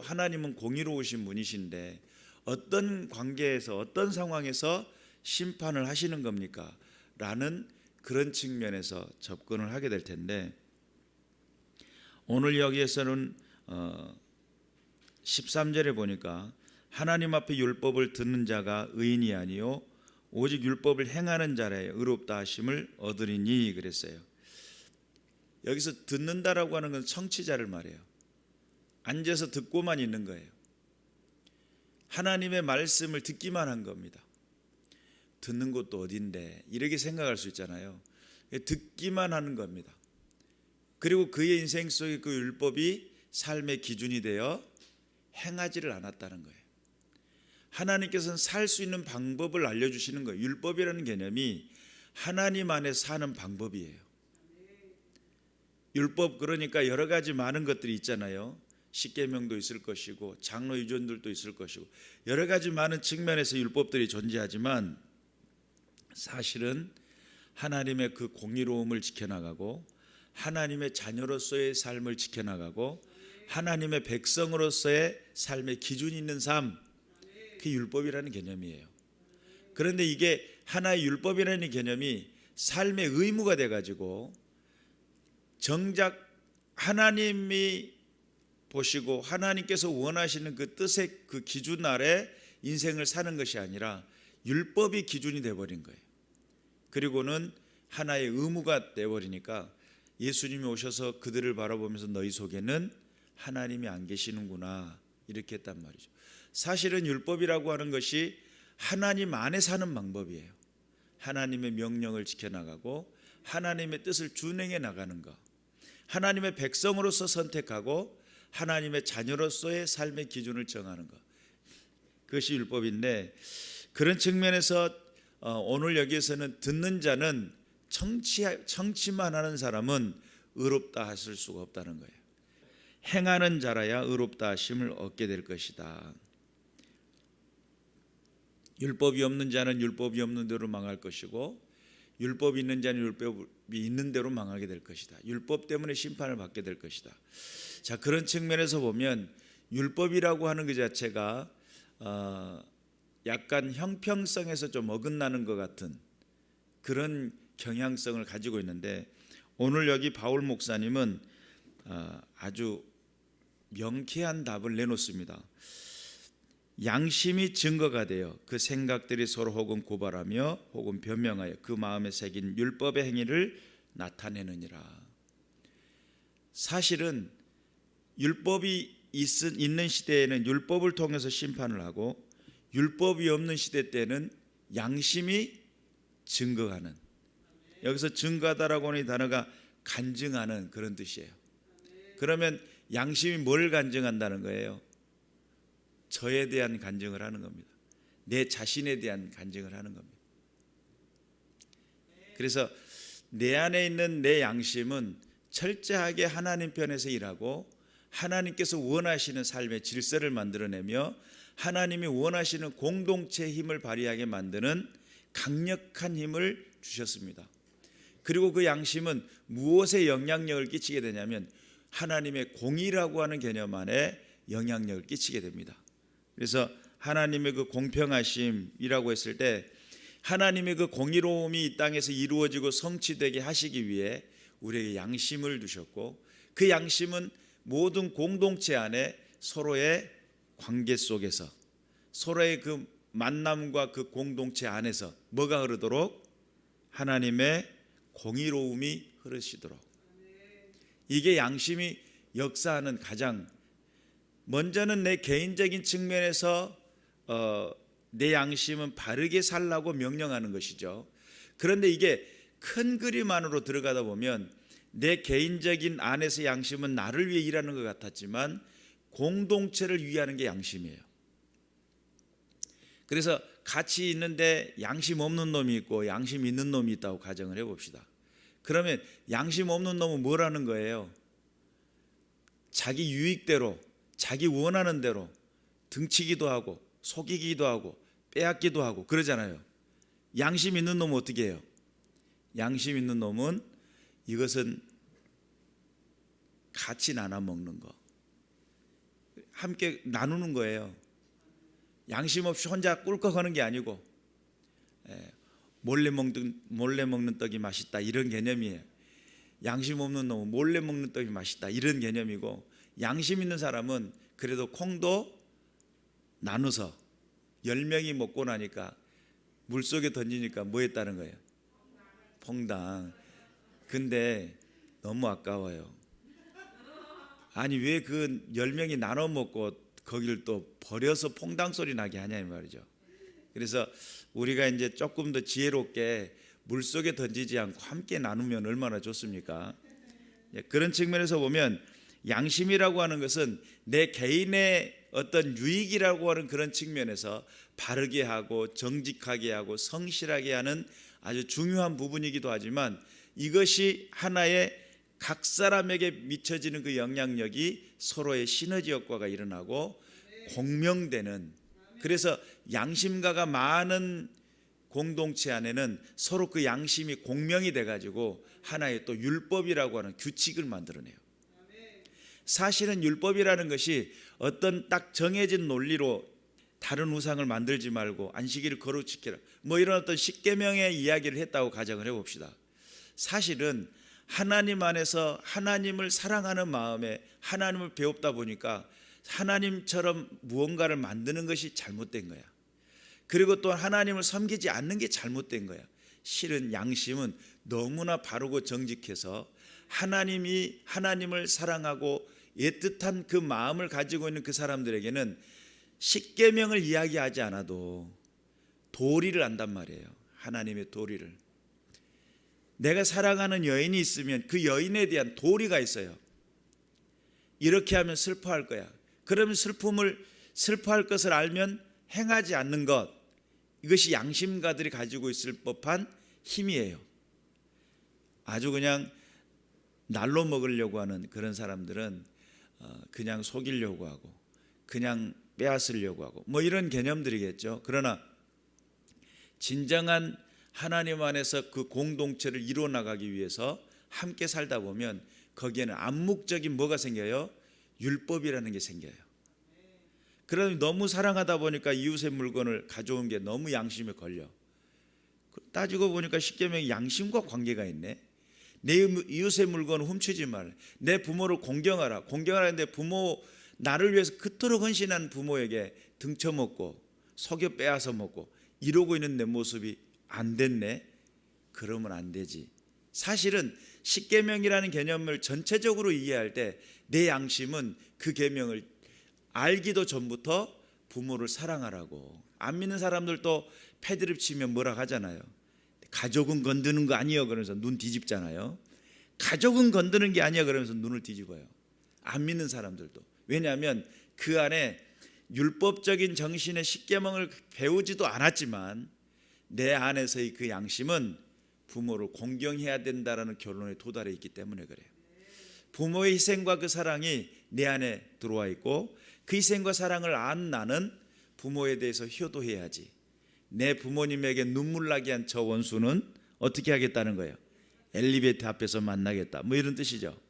하나님은 공의로우신 분이신데 어떤 관계에서 어떤 상황에서 심판을 하시는 겁니까? 라는 그런 측면에서 접근을 하게 될 텐데, 오늘 여기에서는 13절에 보니까 하나님 앞에 율법을 듣는 자가 의인이 아니요 오직 율법을 행하는 자라야 의롭다 하심을 얻으리니 그랬어요. 여기서 듣는다라고 하는 건 청취자를 말해요. 앉아서 듣고만 있는 거예요. 하나님의 말씀을 듣기만 한 겁니다. 듣는 것도 어딘데 이렇게 생각할 수 있잖아요. 듣기만 하는 겁니다. 그리고 그의 인생 속에 그 율법이 삶의 기준이 되어 행하지를 않았다는 거예요. 하나님께서는 살 수 있는 방법을 알려주시는 거예요. 율법이라는 개념이 하나님 안에 사는 방법이에요. 율법, 그러니까 여러 가지 많은 것들이 있잖아요. 십계명도 있을 것이고 장로 유전들도 있을 것이고 여러 가지 많은 측면에서 율법들이 존재하지만, 사실은 하나님의 그 공의로움을 지켜나가고 하나님의 자녀로서의 삶을 지켜나가고 하나님의 백성으로서의 삶의 기준이 있는 삶, 그게 율법이라는 개념이에요. 그런데 이게 하나의 율법이라는 개념이 삶의 의무가 돼가지고 정작 하나님이 보시고 하나님께서 원하시는 그 뜻의 그 기준 아래 인생을 사는 것이 아니라 율법이 기준이 돼버린 거예요. 그리고는 하나의 의무가 돼버리니까 예수님이 오셔서 그들을 바라보면서 너희 속에는 하나님이 안 계시는구나 이렇게 했단 말이죠. 사실은 율법이라고 하는 것이 하나님 안에 사는 방법이에요. 하나님의 명령을 지켜나가고 하나님의 뜻을 준행해 나가는 것, 하나님의 백성으로서 선택하고 하나님의 자녀로서의 삶의 기준을 정하는 것, 그것이 율법인데, 그런 측면에서 오늘 여기에서는 듣는 자는 청취만 하는 사람은 의롭다 하실 수가 없다는 거예요. 행하는 자라야 의롭다 하심을 얻게 될 것이다. 율법이 없는 자는 율법이 없는 대로 망할 것이고 율법이 있는 자는 율법이 있는 대로 망하게 될 것이다. 율법 때문에 심판을 받게 될 것이다. 자, 그런 측면에서 보면 율법이라고 하는 그 자체가 약간 형평성에서 좀 어긋나는 것 같은 그런 경향성을 가지고 있는데, 오늘 여기 바울 목사님은 아주 명쾌한 답을 내놓습니다. 양심이 증거가 되어 그 생각들이 서로 혹은 고발하며 혹은 변명하여 그 마음에 새긴 율법의 행위를 나타내느니라. 사실은 율법이 있는 시대에는 율법을 통해서 심판을 하고, 율법이 없는 시대 때는 양심이 증거하는, 여기서 증거하다라고 하는 이 단어가 간증하는 그런 뜻이에요. 그러면 양심이 뭘 간증한다는 거예요? 저에 대한 간증을 하는 겁니다. 내 자신에 대한 간증을 하는 겁니다. 그래서 내 안에 있는 내 양심은 철저하게 하나님 편에서 일하고 하나님께서 원하시는 삶의 질서를 만들어내며 하나님이 원하시는 공동체의 힘을 발휘하게 만드는 강력한 힘을 주셨습니다. 그리고 그 양심은 무엇에 영향력을 끼치게 되냐면 하나님의 공의라고 하는 개념 안에 영향력을 끼치게 됩니다. 그래서 하나님의 그 공평하심이라고 했을 때 하나님의 그 공의로움이 이 땅에서 이루어지고 성취되게 하시기 위해 우리에게 양심을 주셨고, 그 양심은 모든 공동체 안에 서로의 관계 속에서 서로의 그 만남과 그 공동체 안에서 뭐가 흐르도록? 하나님의 공의로움이 흐르시도록. 이게 양심이 역사하는 가장, 먼저는 내 개인적인 측면에서 내 양심은 바르게 살라고 명령하는 것이죠. 그런데 이게 큰 그림 안으로 들어가다 보면 내 개인적인 안에서 양심은 나를 위해 일하는 것 같았지만 공동체를 위하는 게 양심이에요. 그래서 같이 있는데 양심 없는 놈이 있고 양심 있는 놈이 있다고 가정을 해봅시다. 그러면 양심 없는 놈은 뭐라는 거예요? 자기 유익대로, 자기 원하는 대로 등치기도 하고 속이기도 하고 빼앗기도 하고 그러잖아요. 양심 있는 놈은 어떻게 해요? 양심 있는 놈은 이것은 같이 나눠 먹는 거, 함께 나누는 거예요. 양심 없이 혼자 꿀꺽하는 게 아니고 몰래 먹는 떡이 맛있다 이런 개념이에요. 양심 없는 놈은 몰래 먹는 떡이 맛있다 이런 개념이고, 양심 있는 사람은 그래도 콩도 나눠서 10명이 먹고 나니까 물속에 던지니까 뭐 했다는 거예요? 퐁당. 근데 너무 아까워요. 아니 왜 그 10명이 나눠 먹고 거기를 또 버려서 퐁당 소리 나게 하냐 이 말이죠. 그래서 우리가 이제 조금 더 지혜롭게 물속에 던지지 않고 함께 나누면 얼마나 좋습니까? 그런 측면에서 보면 양심이라고 하는 것은 내 개인의 어떤 유익이라고 하는 그런 측면에서 바르게 하고 정직하게 하고 성실하게 하는 아주 중요한 부분이기도 하지만, 이것이 하나의 각 사람에게 미쳐지는 그 영향력이 서로의 시너지 효과가 일어나고 공명되는, 그래서 양심가가 많은 공동체 안에는 서로 그 양심이 공명이 돼가지고 하나의 또 율법이라고 하는 규칙을 만들어내요. 사실은 율법이라는 것이 어떤 딱 정해진 논리로 다른 우상을 만들지 말고 안식일을 거룩 지키라 뭐 이런 어떤 십계명의 이야기를 했다고 가정을 해봅시다. 사실은 하나님 안에서 하나님을 사랑하는 마음에 하나님을 배웠다 보니까 하나님처럼 무언가를 만드는 것이 잘못된 거야. 그리고 또 하나님을 섬기지 않는 게 잘못된 거야. 실은 양심은 너무나 바르고 정직해서 하나님을 사랑하고 애틋한 그 마음을 가지고 있는 그 사람들에게는 십계명을 이야기하지 않아도 도리를 안단 말이에요. 하나님의 도리를. 내가 사랑하는 여인이 있으면 그 여인에 대한 도리가 있어요. 이렇게 하면 슬퍼할 거야. 그러면 슬퍼할 것을 알면 행하지 않는 것, 이것이 양심가들이 가지고 있을 법한 힘이에요. 아주 그냥 날로 먹으려고 하는 그런 사람들은 그냥 속이려고 하고 그냥 빼앗으려고 하고 뭐 이런 개념들이겠죠. 그러나 진정한 하나님 안에서 그 공동체를 이루어 나가기 위해서 함께 살다 보면 거기에는 암묵적인 뭐가 생겨요? 율법이라는 게 생겨요. 그러면 너무 사랑하다 보니까 이웃의 물건을 가져온 게 너무 양심에 걸려. 따지고 보니까 십계명이 양심과 관계가 있네. 내 이웃의 물건을 훔치지 말라. 내 부모를 공경하라. 공경하라는데 부모, 나를 위해서 그토록 헌신한 부모에게 등쳐먹고 속여 빼앗아 먹고 이러고 있는 내 모습이 안 됐네. 그러면 안 되지. 사실은 십계명이라는 개념을 전체적으로 이해할 때 내 양심은 그 계명을 알기도 전부터 부모를 사랑하라고. 안 믿는 사람들도 패드립 치면 뭐라 하잖아요. 가족은 건드는 거 아니에요 그러면서 눈 뒤집잖아요. 가족은 건드는 게 아니야 그러면서 눈을 뒤집어요. 안 믿는 사람들도. 왜냐하면 그 안에 율법적인 정신의 십계명을 배우지도 않았지만 내 안에서의 그 양심은 부모를 공경해야 된다라는 결론에 도달해 있기 때문에 그래요. 부모의 희생과 그 사랑이 내 안에 들어와 있고 그 희생과 사랑을 안 나는 부모에 대해서 효도해야지. 내 부모님에게 눈물 나게 한 저 원수는 어떻게 하겠다는 거예요? 엘리베이터 앞에서 만나겠다 뭐 이런 뜻이죠.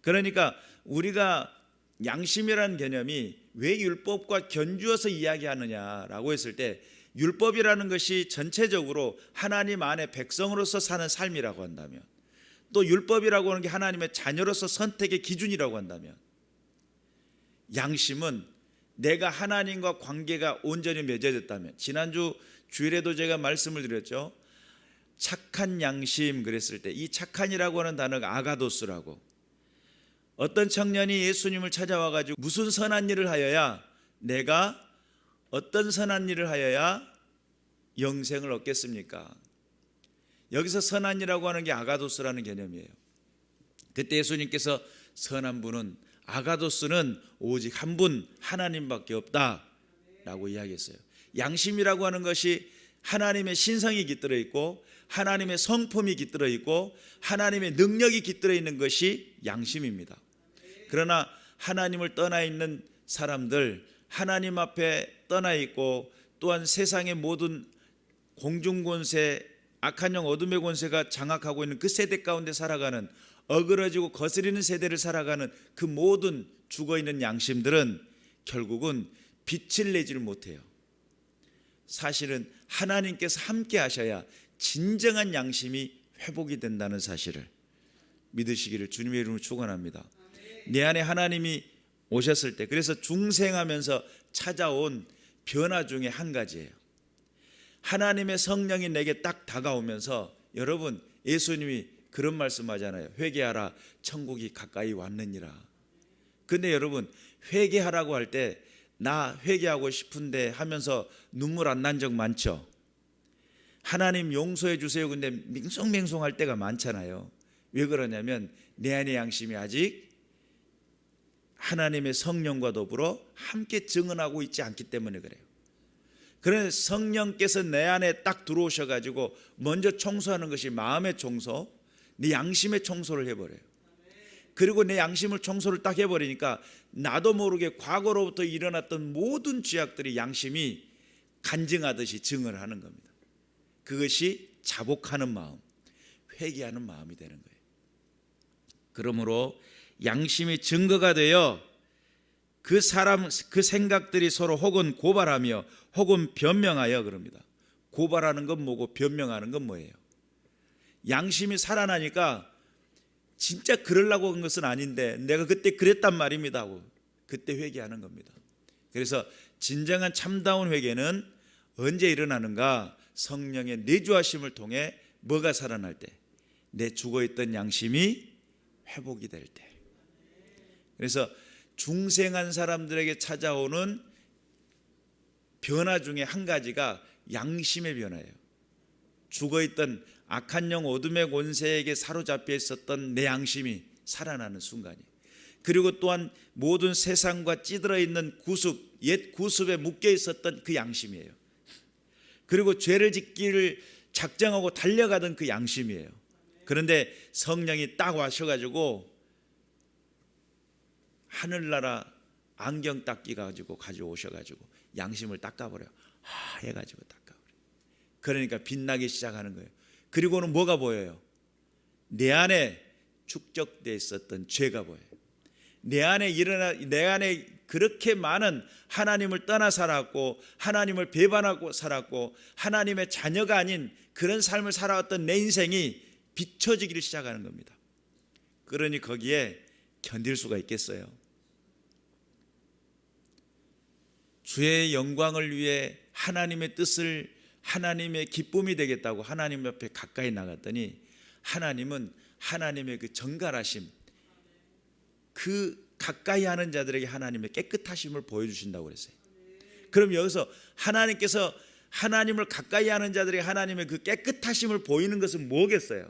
그러니까 우리가 양심이라는 개념이 왜 율법과 견주어서 이야기하느냐라고 했을 때, 율법이라는 것이 전체적으로 하나님 안에 백성으로서 사는 삶이라고 한다면, 또 율법이라고 하는 게 하나님의 자녀로서 선택의 기준이라고 한다면, 양심은 내가 하나님과 관계가 온전히 맺어졌다면, 지난주 주일에도 제가 말씀을 드렸죠. 착한 양심 그랬을 때 이 착한이라고 하는 단어가 아가도스라고, 어떤 청년이 예수님을 찾아와 가지고 무슨 선한 일을 하여야, 내가 어떤 선한 일을 하여야 영생을 얻겠습니까? 여기서 선한 일이라고 하는 게 아가도스라는 개념이에요. 그때 예수님께서 선한 분은, 아가도스는 오직 한 분 하나님밖에 없다라고 이야기했어요. 양심이라고 하는 것이 하나님의 신성이 깃들어 있고 하나님의 성품이 깃들어 있고 하나님의 능력이 깃들어 있는 것이 양심입니다. 그러나 하나님을 떠나 있는 사람들, 하나님 앞에 떠나 있고 또한 세상의 모든 공중권세, 악한 영 어둠의 권세가 장악하고 있는 그 세대 가운데 살아가는, 어그러지고 거스리는 세대를 살아가는 그 모든 죽어있는 양심들은 결국은 빛을 내지를 못해요. 사실은 하나님께서 함께 하셔야 진정한 양심이 회복이 된다는 사실을 믿으시기를 주님의 이름으로 축원합니다. 내 안에 하나님이 오셨을 때, 그래서 중생하면서 찾아온 변화 중에 한 가지예요. 하나님의 성령이 내게 딱 다가오면서, 여러분 예수님이 그런 말씀하잖아요. 회개하라, 천국이 가까이 왔느니라. 근데 여러분, 회개하라고 할 때 나 회개하고 싶은데 하면서 눈물 안 난 적 많죠? 하나님 용서해 주세요. 근데 맹송맹송할 때가 많잖아요. 왜 그러냐면 내 안의 양심이 아직 하나님의 성령과 더불어 함께 증언하고 있지 않기 때문에 그래요. 그래서 성령께서 내 안에 딱 들어오셔가지고 먼저 청소하는 것이 마음의 청소, 내 양심의 청소를 해버려요. 그리고 내 양심을 청소를 딱 해버리니까 나도 모르게 과거로부터 일어났던 모든 죄악들이 양심이 간증하듯이 증언을 하는 겁니다. 그것이 자복하는 마음, 회개하는 마음이 되는 거예요. 그러므로 양심이 증거가 되어 그 사람, 그 생각들이 서로 혹은 고발하며 혹은 변명하여 그럽니다. 고발하는 건 뭐고 변명하는 건 뭐예요? 양심이 살아나니까 진짜 그러려고 한 것은 아닌데 내가 그때 그랬단 말입니다 하고 그때 회개하는 겁니다. 그래서 진정한 참다운 회개는 언제 일어나는가? 성령의 내주하심을 통해 뭐가 살아날 때? 내 죽어있던 양심이 회복이 될 때. 그래서 중생한 사람들에게 찾아오는 변화 중에 한 가지가 양심의 변화예요. 죽어있던 악한 영 어둠의 권세에게 사로잡혀 있었던 내 양심이 살아나는 순간이에요. 그리고 또한 모든 세상과 찌들어 있는 구습, 옛 구습에 묶여 있었던 그 양심이에요. 그리고 죄를 짓기를 작정하고 달려가던 그 양심이에요. 그런데 성령이 딱 와셔가지고 하늘나라 안경 닦기 가지고 오셔가지고 양심을 닦아버려요. 해가지고 닦아버려요. 그러니까 빛나기 시작하는 거예요. 그리고는 뭐가 보여요? 내 안에 축적되어 있었던 죄가 보여요. 내 안에 그렇게 많은 하나님을 떠나 살았고 하나님을 배반하고 살았고 하나님의 자녀가 아닌 그런 삶을 살아왔던 내 인생이 비춰지기를 시작하는 겁니다. 그러니 거기에 견딜 수가 있겠어요? 주의 영광을 위해 하나님의 뜻을, 하나님의 기쁨이 되겠다고 하나님 옆에 가까이 나갔더니 하나님은 하나님의 그 정갈하심, 그 가까이 하는 자들에게 하나님의 깨끗하심을 보여주신다고 그랬어요. 그럼 여기서 하나님께서 하나님을 가까이 하는 자들에게 하나님의 그 깨끗하심을 보이는 것은 뭐겠어요?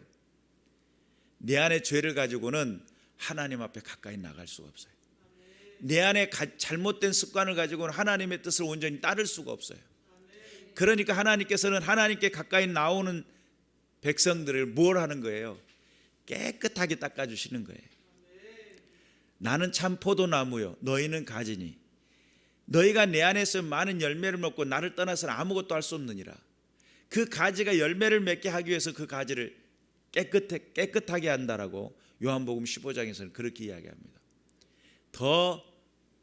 내 안에 죄를 가지고는 하나님 앞에 가까이 나갈 수가 없어요. 내 안에 잘못된 습관을 가지고는 하나님의 뜻을 온전히 따를 수가 없어요. 그러니까 하나님께서는 하나님께 가까이 나오는 백성들을 뭘 하는 거예요? 깨끗하게 닦아주시는 거예요. 나는 참 포도나무요 너희는 가지니 너희가 내 안에서 많은 열매를 먹고 나를 떠나서는 아무것도 할 수 없느니라. 그 가지가 열매를 맺게 하기 위해서 그 가지를 깨끗하게 한다라고 요한복음 15장에서는 그렇게 이야기합니다. 더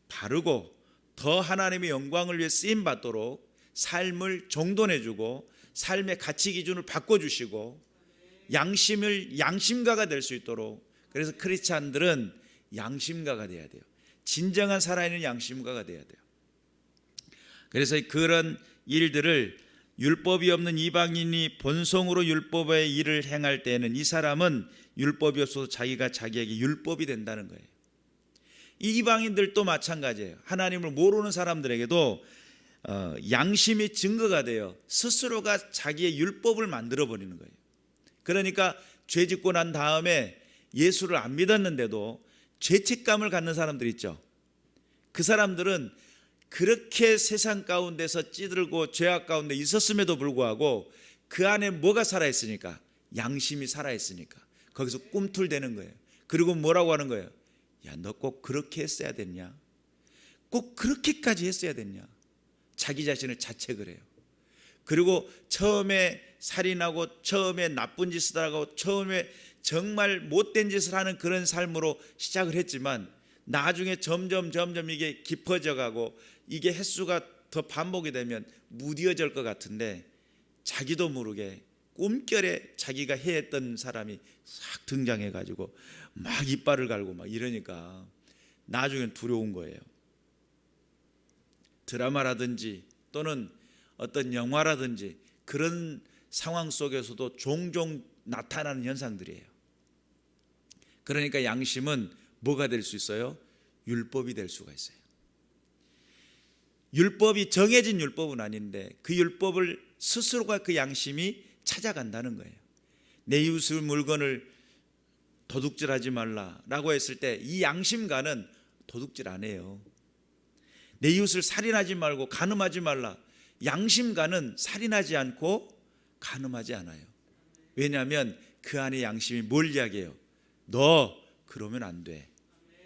바르고 더 하나님의 영광을 위해 쓰임받도록 삶을 정돈해주고 삶의 가치 기준을 바꿔주시고 양심가가 될 수 있도록, 그래서 크리스찬들은 양심가가 돼야 돼요. 진정한 살아있는 양심가가 돼야 돼요. 그래서 그런 일들을 율법이 없는 이방인이 본성으로 율법의 일을 행할 때에는 이 사람은 율법이 없어서 자기가 자기에게 율법이 된다는 거예요. 이 이방인들도 마찬가지예요. 하나님을 모르는 사람들에게도 양심이 증거가 되어 스스로가 자기의 율법을 만들어버리는 거예요. 그러니까 죄 짓고 난 다음에 예수를 안 믿었는데도 죄책감을 갖는 사람들 있죠. 그 사람들은 그렇게 세상 가운데서 찌들고 죄악 가운데 있었음에도 불구하고 그 안에 뭐가 살아있으니까? 양심이 살아있으니까 거기서 꿈틀대는 거예요. 그리고 뭐라고 하는 거예요? 야, 너 꼭 그렇게 했어야 됐냐? 꼭 그렇게까지 했어야 됐냐? 자기 자신을 자책을 해요. 그리고 처음에 살인하고 처음에 나쁜 짓을 하고 처음에 정말 못된 짓을 하는 그런 삶으로 시작을 했지만 나중에 점점 이게 깊어져 가고 이게 횟수가 더 반복이 되면 무뎌질 것 같은데 자기도 모르게 꿈결에 자기가 해했던 사람이 싹 등장해 가지고 막 이빨을 갈고 막 이러니까 나중엔 두려운 거예요. 드라마라든지 또는 어떤 영화라든지 그런 상황 속에서도 종종 나타나는 현상들이에요. 그러니까 양심은 뭐가 될 수 있어요? 율법이 될 수가 있어요. 율법이 정해진 율법은 아닌데 그 율법을 스스로가 그 양심이 찾아간다는 거예요. 내 이웃의 물건을 도둑질하지 말라라고 했을 때 이 양심가는 도둑질 안 해요. 내 이웃을 살인하지 말고 간음하지 말라. 양심가는 살인하지 않고 간음하지 않아요. 왜냐하면 그 안에 양심이 뭘 이야기해요? 너 그러면 안 돼.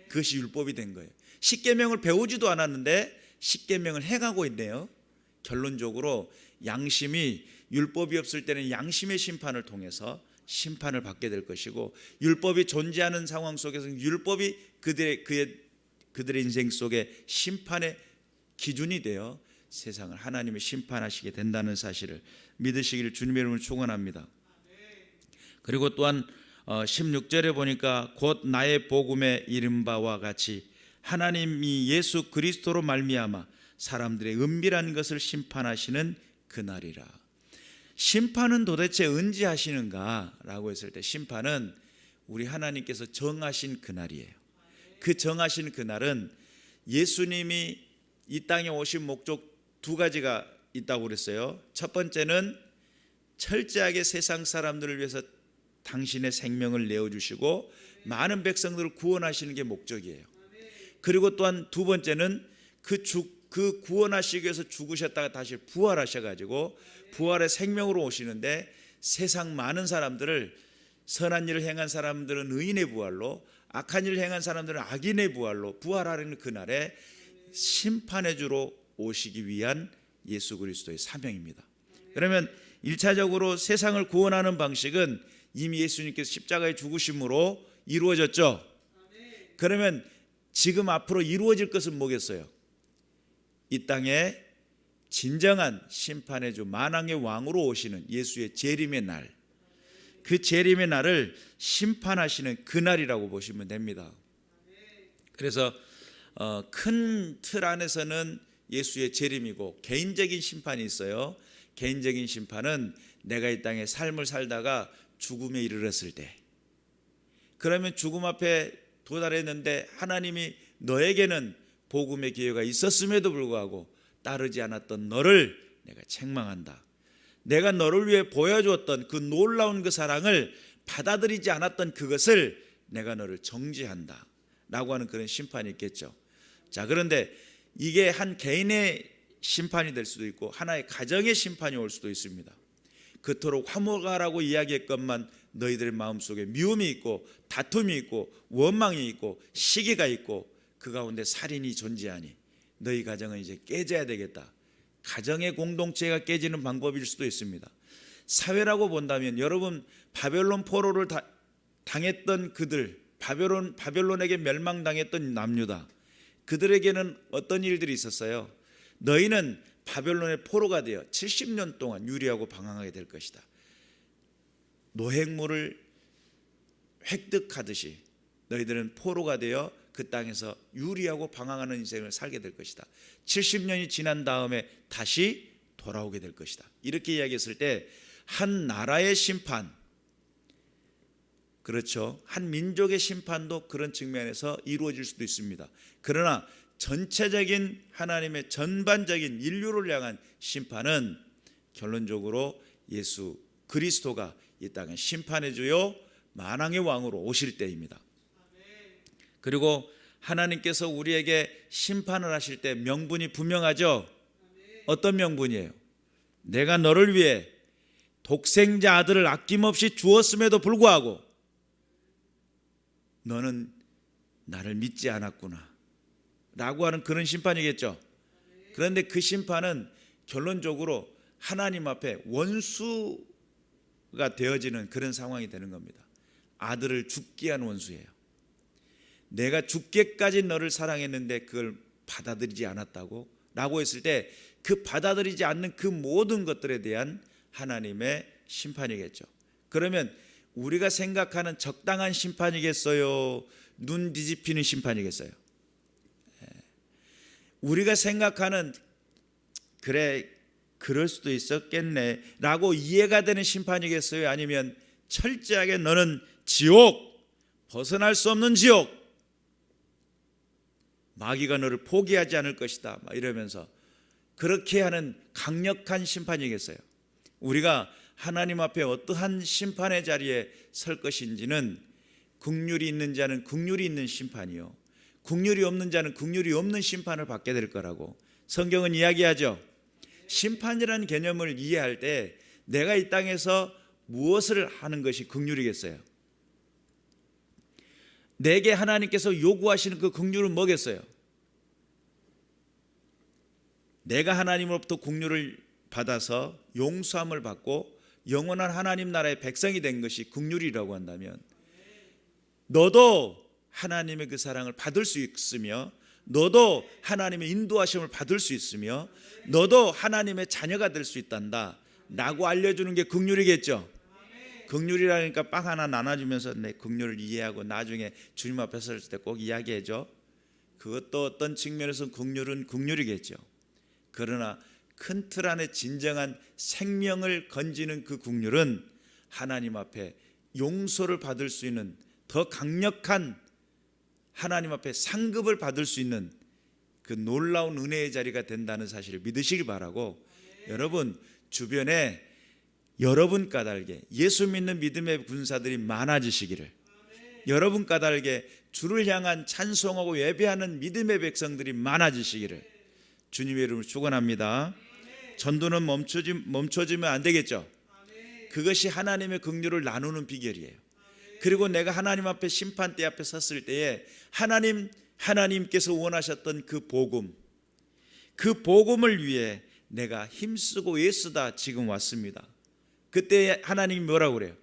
그것이 율법이 된 거예요. 십계명을 배우지도 않았는데 십계명을 해가고 있네요. 결론적으로 양심이 율법이 없을 때는 양심의 심판을 통해서 심판을 받게 될 것이고, 율법이 존재하는 상황 속에서는 율법이 그들의 인생 속에 심판의 기준이 되어 세상을 하나님이 심판하시게 된다는 사실을 믿으시기를 주님의 이름으로 축원합니다. 그리고 또한 16절에 보니까 곧 나의 복음에 이른 바와 같이 하나님이 예수 그리스도로 말미암아 사람들의 은밀한 것을 심판하시는 그날이라. 심판은 도대체 언제 하시는가 라고 했을 때 심판은 우리 하나님께서 정하신 그날이에요. 그 정하신 그날은 예수님이 이 땅에 오신 목적 두 가지가 있다고 그랬어요. 첫 번째는 철저하게 세상 사람들을 위해서 당신의 생명을 내어주시고 많은 백성들을 구원하시는 게 목적이에요. 그리고 또한 두 번째는 그 구원하시기 위해서 죽으셨다가 다시 부활하셔가지고 부활의 생명으로 오시는데 세상 많은 사람들을, 선한 일을 행한 사람들은 의인의 부활로, 악한 일을 행한 사람들은 악인의 부활로 부활하는 그날에 심판의 주로 오시기 위한 예수 그리스도의 사명입니다. 그러면 1차적으로 세상을 구원하는 방식은 이미 예수님께서 십자가에 죽으심으로 이루어졌죠. 그러면 지금 앞으로 이루어질 것은 뭐겠어요? 이 땅에 진정한 심판의 주 만왕의 왕으로 오시는 예수의 재림의 날, 그 재림의 날을 심판하시는 그날이라고 보시면 됩니다. 그래서 큰 틀 안에서는 예수의 재림이고 개인적인 심판이 있어요. 개인적인 심판은 내가 이 땅에 삶을 살다가 죽음에 이르렀을 때, 그러면 죽음 앞에 도달했는데 하나님이 너에게는 복음의 기회가 있었음에도 불구하고 따르지 않았던 너를 내가 책망한다. 내가 너를 위해 보여주었던 그 놀라운 그 사랑을 받아들이지 않았던 그것을 내가 너를 정죄한다 라고 하는 그런 심판이 있겠죠. 자, 그런데 이게 한 개인의 심판이 될 수도 있고 하나의 가정의 심판이 올 수도 있습니다. 그토록 화목하라고 이야기했건만 너희들의 마음속에 미움이 있고 다툼이 있고 원망이 있고 시기가 있고 그 가운데 살인이 존재하니 너희 가정은 이제 깨져야 되겠다. 가정의 공동체가 깨지는 방법일 수도 있습니다. 사회라고 본다면 여러분, 바벨론 포로를 당했던 그들, 바벨론에게 멸망당했던 남유다, 그들에게는 어떤 일들이 있었어요? 너희는 바벨론의 포로가 되어 70년 동안 유리하고 방황하게 될 것이다. 노획물을 획득하듯이 너희들은 포로가 되어 그 땅에서 유리하고 방황하는 인생을 살게 될 것이다. 70년이 지난 다음에 다시 돌아오게 될 것이다. 이렇게 이야기했을 때 한 나라의 심판, 그렇죠, 한 민족의 심판도 그런 측면에서 이루어질 수도 있습니다. 그러나 전체적인 하나님의 전반적인 인류를 향한 심판은 결론적으로 예수 그리스도가 이 땅에 심판의 주요 만왕의 왕으로 오실 때입니다. 그리고 하나님께서 우리에게 심판을 하실 때 명분이 분명하죠. 어떤 명분이에요? 내가 너를 위해 독생자 아들을 아낌없이 주었음에도 불구하고 너는 나를 믿지 않았구나 라고 하는 그런 심판이겠죠. 그런데 그 심판은 결론적으로 하나님 앞에 원수가 되어지는 그런 상황이 되는 겁니다. 아들을 죽게 한 원수예요. 내가 죽게까지 너를 사랑했는데 그걸 받아들이지 않았다고 라고 했을 때 그 받아들이지 않는 그 모든 것들에 대한 하나님의 심판이겠죠. 그러면 우리가 생각하는 적당한 심판이겠어요? 눈 뒤집히는 심판이겠어요? 우리가 생각하는 그래 그럴 수도 있었겠네 라고 이해가 되는 심판이겠어요? 아니면 철저하게 너는 지옥, 벗어날 수 없는 지옥, 마귀가 너를 포기하지 않을 것이다 막 이러면서 그렇게 하는 강력한 심판이겠어요? 우리가 하나님 앞에 어떠한 심판의 자리에 설 것인지는 긍휼이 있는 자는 긍휼이 있는 심판이요, 긍휼이 없는 자는 긍휼이 없는 심판을 받게 될 거라고 성경은 이야기하죠. 심판이라는 개념을 이해할 때 내가 이 땅에서 무엇을 하는 것이 긍휼이겠어요? 내게 하나님께서 요구하시는 그 긍휼은 뭐겠어요? 내가 하나님으로부터 긍휼을 받아서 용서함을 받고 영원한 하나님 나라의 백성이 된 것이 긍휼이라고 한다면, 너도 하나님의 그 사랑을 받을 수 있으며, 너도 하나님의 인도하심을 받을 수 있으며, 너도 하나님의 자녀가 될 수 있단다 라고 알려주는 게 긍휼이겠죠. 긍휼이라니까 빵 하나 나눠주면서 내 긍휼을 이해하고 나중에 주님 앞에 설 때 꼭 이야기해줘. 그것도 어떤 측면에서 긍휼은 긍휼이겠죠. 그러나 큰 틀 안에 진정한 생명을 건지는 그 긍휼은 하나님 앞에 용서를 받을 수 있는 더 강력한 하나님 앞에 상급을 받을 수 있는 그 놀라운 은혜의 자리가 된다는 사실을 믿으시길 바라고, 여러분 주변에 여러분 까닭에 예수 믿는 믿음의 군사들이 많아지시기를, 여러분 까닭에 주를 향한 찬송하고 예배하는 믿음의 백성들이 많아지시기를 주님의 이름으로 축원합니다. 전도는 멈춰지면 안 되겠죠. 그것이 하나님의 긍휼을 나누는 비결이에요. 그리고 내가 하나님 앞에 심판대 앞에 섰을 때에 하나님께서 원하셨던 그 복음, 그 복음을 위해 내가 힘쓰고 애쓰다 지금 왔습니다. 그때 하나님이 뭐라고 그래요?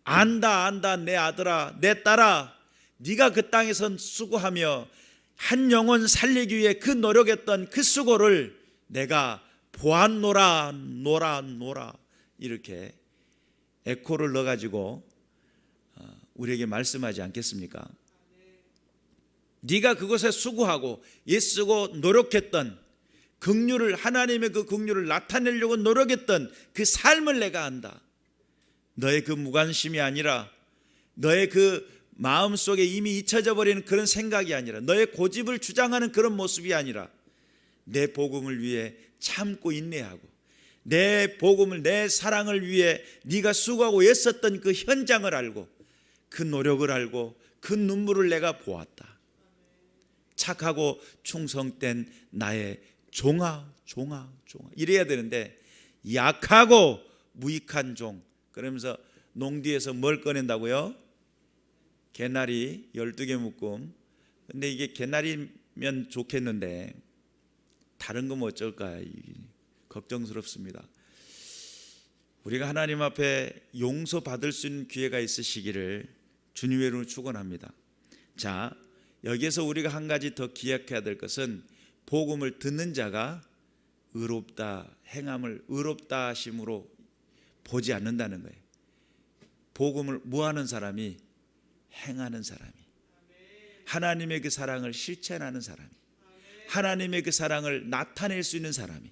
안다 내 아들아 내 딸아, 네가 그 땅에서 수고하며 한 영혼 살리기 위해 그 노력했던 그 수고를 내가 보았노라 노라 이렇게 에코를 넣어가지고 우리에게 말씀하지 않겠습니까? 네가 그것에 수고하고 애쓰고 노력했던 긍휼을, 하나님의 그 긍휼을 나타내려고 노력했던 그 삶을 내가 안다. 너의 그 무관심이 아니라, 너의 그 마음속에 이미 잊혀져 버리는 그런 생각이 아니라, 너의 고집을 주장하는 그런 모습이 아니라, 내 복음을 위해 참고 인내하고 내 복음을, 내 사랑을 위해 네가 수고하고 애썼던 그 현장을 알고 그 노력을 알고 그 눈물을 내가 보았다. 착하고 충성된 나의 종아 이래야 되는데, 약하고 무익한 종, 그러면서 농디에서 뭘 꺼낸다고요? 개나리 12개 묶음. 근데 이게 개나리면 좋겠는데 다른 거면 어쩔까 걱정스럽습니다. 우리가 하나님 앞에 용서받을 수 있는 기회가 있으시기를 주님의 이름으로 축원합니다. 자, 여기에서 우리가 한 가지 더 기억해야 될 것은 복음을 듣는 자가 의롭다 행함을 의롭다 하심으로 보지 않는다는 거예요. 복음을 무하는 사람이 행하는 사람이, 하나님의 그 사랑을 실천하는 사람이, 하나님의 그 사랑을 나타낼 수 있는 사람이,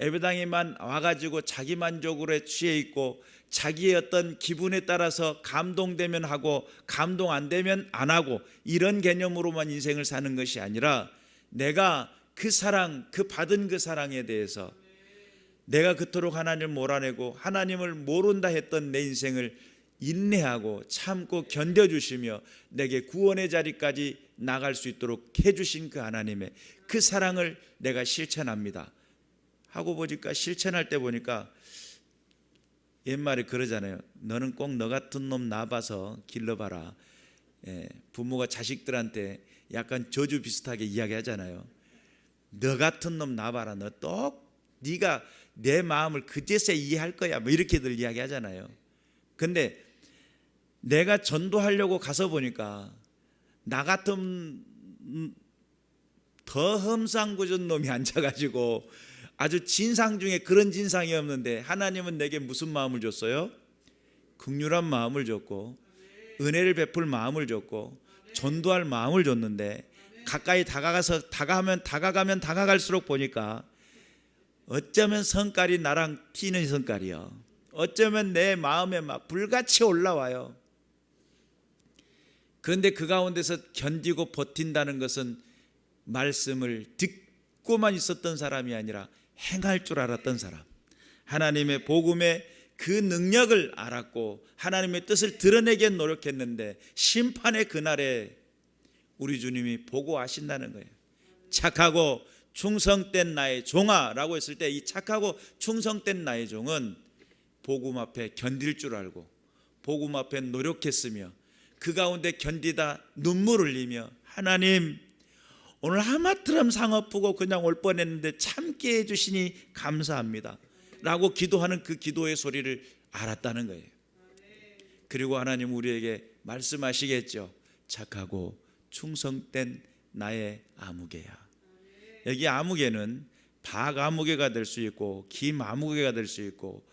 예배당에만 와가지고 자기 만족으로 취해 있고 자기의 어떤 기분에 따라서 감동되면 하고 감동 안 되면 안 하고 이런 개념으로만 인생을 사는 것이 아니라, 내가 그 사랑, 그 받은 그 사랑에 대해서 내가 그토록 하나님을 몰아내고 하나님을 모른다 했던 내 인생을 인내하고 참고 견뎌주시며 내게 구원의 자리까지 나갈 수 있도록 해주신 그 하나님의 그 사랑을 내가 실천합니다 하고 보니까, 실천할 때 보니까 옛말에 그러잖아요. 너는 꼭 너 같은 놈 낳아봐서 길러봐라. 부모가 자식들한테 약간 저주 비슷하게 이야기하잖아요. 너 같은 놈 낳아봐라. 너 또 네가 내 마음을 그제서야 이해할 거야. 뭐 이렇게들 이야기하잖아요. 근데 내가 전도하려고 가서 보니까 나 같은 더 험상궂은 놈이 앉아가지고 아주 진상 중에 그런 진상이 없는데 하나님은 내게 무슨 마음을 줬어요? 긍휼한 마음을 줬고 은혜를 베풀 마음을 줬고 전도할 마음을 줬는데 가까이 다가가면 다가갈수록 보니까 어쩌면 성깔이 나랑 튀는 성깔이요. 어쩌면 내 마음에 막 불같이 올라와요. 그런데 그 가운데서 견디고 버틴다는 것은 말씀을 듣고만 있었던 사람이 아니라 행할 줄 알았던 사람, 하나님의 복음의 그 능력을 알았고 하나님의 뜻을 드러내게 노력했는데 심판의 그날에 우리 주님이 보고 아신다는 거예요. 착하고 충성된 나의 종아라고 했을 때 이 착하고 충성된 나의 종은 복음 앞에 견딜 줄 알고 복음 앞에 노력했으며 그 가운데 견디다 눈물 흘리며 하나님 오늘 하마터면 상 엎고 그냥 올 뻔했는데 참게 해주시니 감사합니다 라고 기도하는 그 기도의 소리를 알았다는 거예요. 그리고 하나님 우리에게 말씀하시겠죠. 착하고 충성된 나의 아무개야. 여기 아무개는 박 아무개가 될 수 있고 김 아무개가 될 수 있고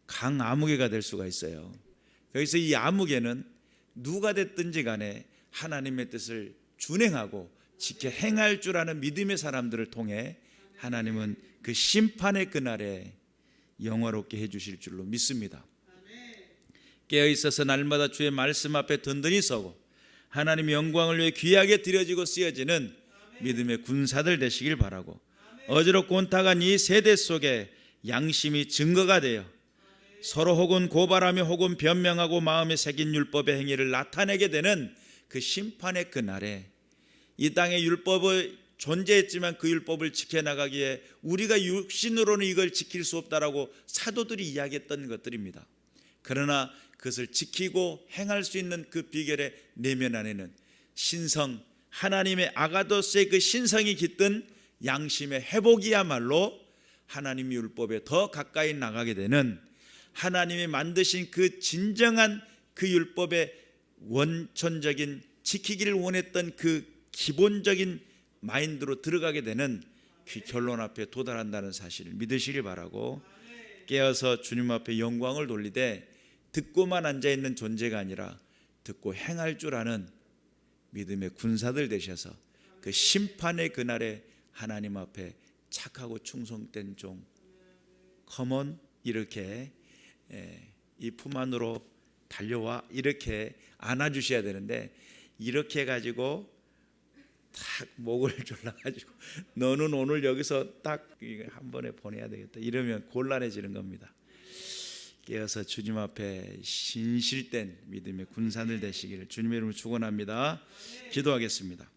강 아무개가 될 수가 있어요. 여기서 이 아무개는 누가 됐든지 간에 하나님의 뜻을 준행하고 지켜 행할 줄 아는 믿음의 사람들을 통해 하나님은 그 심판의 그날에 영화롭게 해주실 줄로 믿습니다. 깨어있어서 날마다 주의 말씀 앞에 든든히 서고 하나님의 영광을 위해 귀하게 드려지고 쓰여지는 믿음의 군사들 되시길 바라고 어지럽고 온탁한 이 세대 속에 양심이 증거가 되어 서로 혹은 고발하며 혹은 변명하고 마음에 새긴 율법의 행위를 나타내게 되는 그 심판의 그날에 이 땅에 율법을 존재했지만 그 율법을 지켜나가기에 우리가 육신으로는 이걸 지킬 수 없다라고 사도들이 이야기했던 것들입니다. 그러나 그것을 지키고 행할 수 있는 그 비결의 내면 안에는 신성, 하나님의 아가도스의 그 신성이 깃든 양심의 회복이야말로 하나님의 율법에 더 가까이 나가게 되는 하나님이 만드신 그 진정한 그 율법의 원천적인 지키기를 원했던 그 기본적인 마인드로 들어가게 되는 그 결론 앞에 도달한다는 사실을 믿으시길 바라고 깨어서 주님 앞에 영광을 돌리되 듣고만 앉아있는 존재가 아니라 듣고 행할 줄 아는 믿음의 군사들 되셔서 그 심판의 그날에 하나님 앞에 착하고 충성된 종 컴온 이렇게 이 품 안으로 달려와 이렇게 안아주셔야 되는데 이렇게 해가지고 딱 목을 졸라가지고 너는 오늘 여기서 딱 한 번에 보내야 되겠다 이러면 곤란해지는 겁니다. 깨어서 주님 앞에 신실된 믿음의 군사들 되시기를 주님의 이름으로 축원합니다. 기도하겠습니다.